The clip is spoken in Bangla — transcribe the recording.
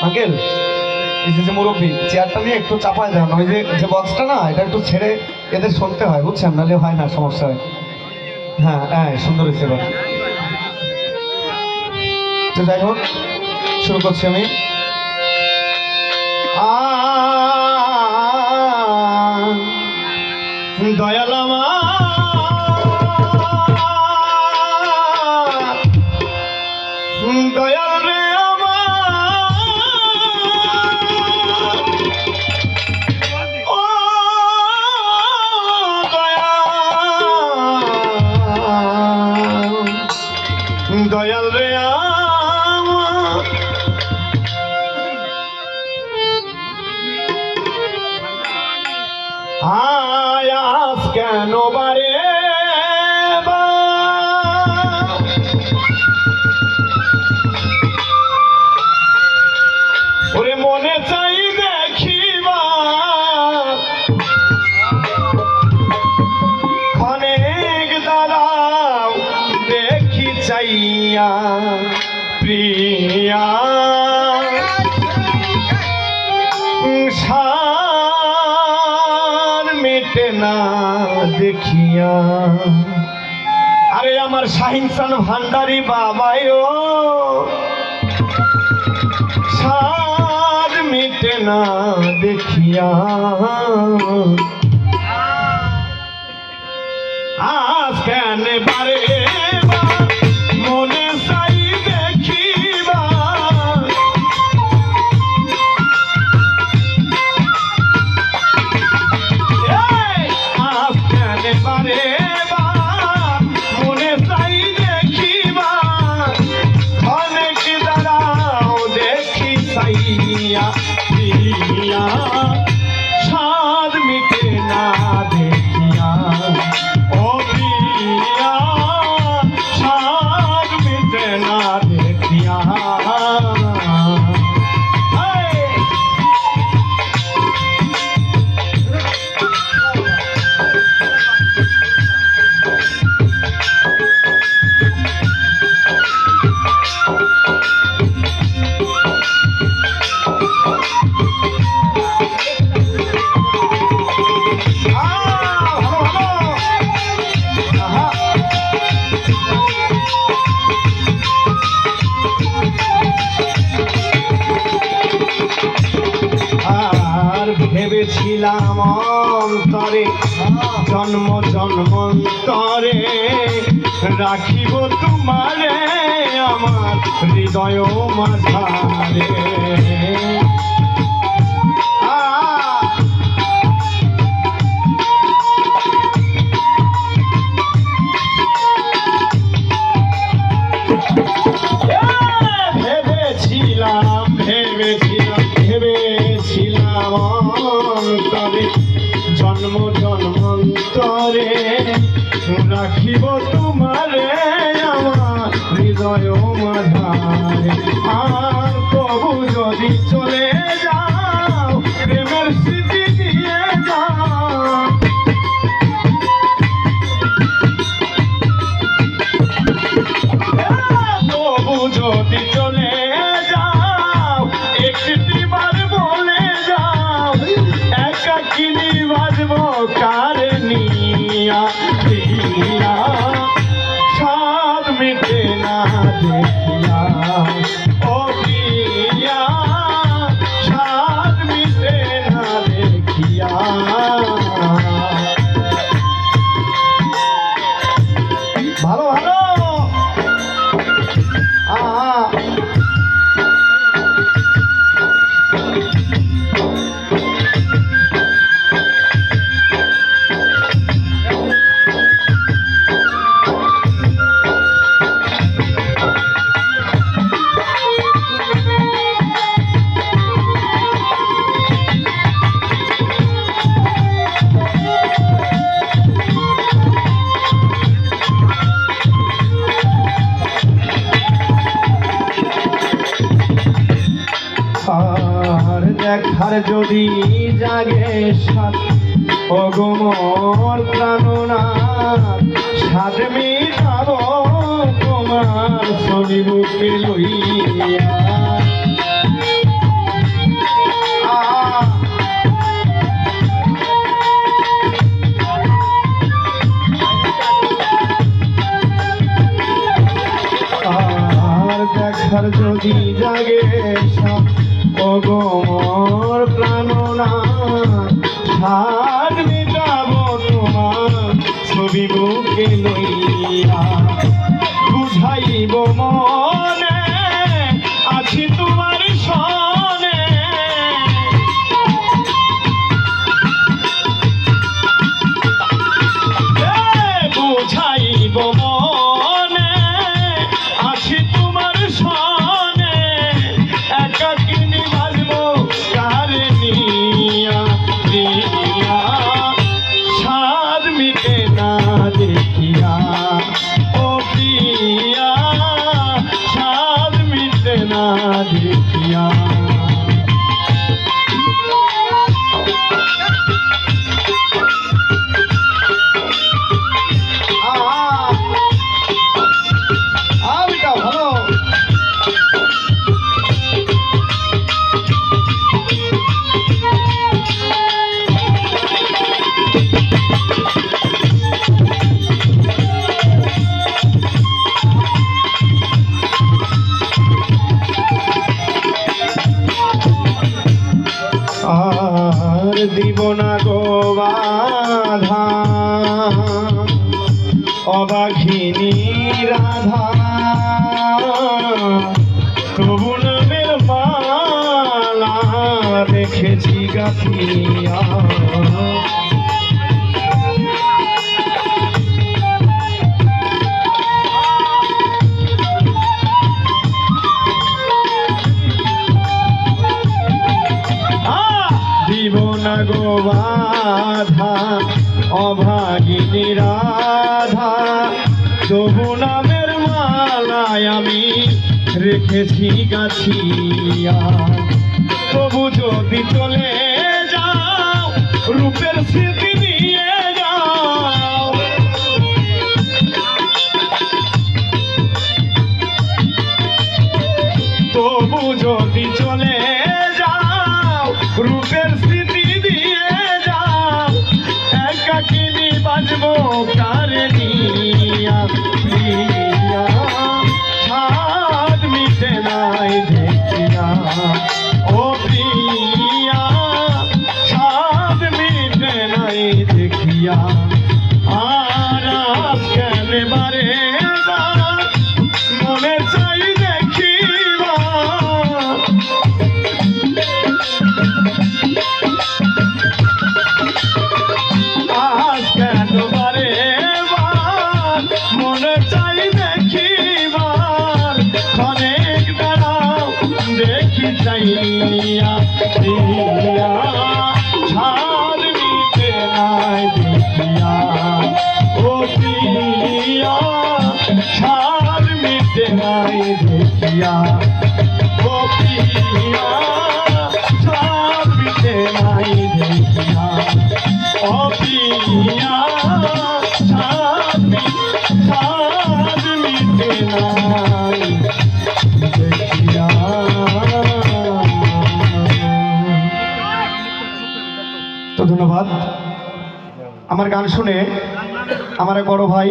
আঙ্কেল এই যে মুরব্বী চেয়ারটা নিয়ে একটু চাপায় দেন, ওই যে বক্সটা না এটা একটু ছেড়ে এদের শুনতে হয়, বুঝছেন, নাহলে হয় না, সমস্যা হয়। হ্যাঁ হ্যাঁ, সুন্দর হয়েছে এবার। তো যাই হোক, শুরু করছি আমি। দয়াল আমার, দয়াল রে দয়াল রে আমার, আয়াস কেন বারে ওরে মনে চাই দেখিবা ক্ষণেক দাঁড়াও দেখি চাইয়া প্রিয়া সার মেটে না দেখিয়া। আরে আমার শাহিনসান ভান্ডারি বাবাই ও সার মেটে না দেখিয়া, আজ কেন বারে মনে চাই দেখিবা আজ কেন বারে মনে চাই দেখিবা অনেক দাঁড়াও দেখি চাইয়া প্রিয়া সাদ মিটে না দেখিয়া ও প্রিয়া সাদ মিটে না দেখিয়া। ভেবেছিলাম অন্তরে জন্ম জন্মন্তরে রাখিব তোমারে আমার হৃদয় মাঝারে। ভেবেছিলাম ভেবেছিলাম ভেবেছিলাম অন্তরে জন্ম জন্মান্তরে রাখিব তোমারে আমার হৃদয় মাঝারে। আর তবু যদি চলে যাও প্রেমের স্মৃতি দিয়ে যাও, তবু যদি চলে যাও একটি বার বলে যাও একাকিনী বাজব কার নিয়া প্রিয়া সাদ মিটে না দেখিয়া ও প্রিয়া সাদ মিটে না দেখিয়া। ভালো ভালো দেখার যদি জাগে সাত অগমর প্রাণনাথ সাত মিটাব তোমার শনি বুকে লইয়া আশার যদি জাগে অগমর প্রাণনা সার মিটাবো তোমার ছবি বুকে লইয়া বুঝাইব মনে আছি তোমার সনে বুঝাইব মনে আছি তোমার সনে একাকিনী বাজবো কারে নিয়া নিয়া সার মিটে না দেখিয়া ও প্রিয়া সার মিটে না দেখিয়া আর দিব না গো বাধা অবাঘিনী রাধা তবু নামের মালা রেখেছি গাথিয়া দিব না গো বাধা অভাগিনী রাধা তবু নামের মালায় আমি রেখেছি গাছিয়া তবু যদি চলে যাও রূপের স্মৃতি নিয়ে যাও তবু যদি চলে যাও রূপের স্মৃতি দিয়ে যাও একাকিনী বাজবো কারে নিয়া প্রিয়া সাদ মিটে নাই দেখিয়া ও প্রিয়া সাদ মিটে নাই দেখিয়া আর কেন বারে মনে চাই দেখিবা আজ কেন বারে মনে চাই দেখিবার অনেক দাঁড়াও দেখি চাইয়া প্রিয়া ছাড় মিটে নাই দেখিয়া ও প্রিয়া ছাড় মিটে নাই দেখিয়া ও প্রিয়া ছাড় মিটে নাই দেখিয়া ও প্রিয়া ছাড় মিটে নাই দেখিয়া। তো ধন্যবাদ। আমার গান শুনে আমার এক বড় ভাই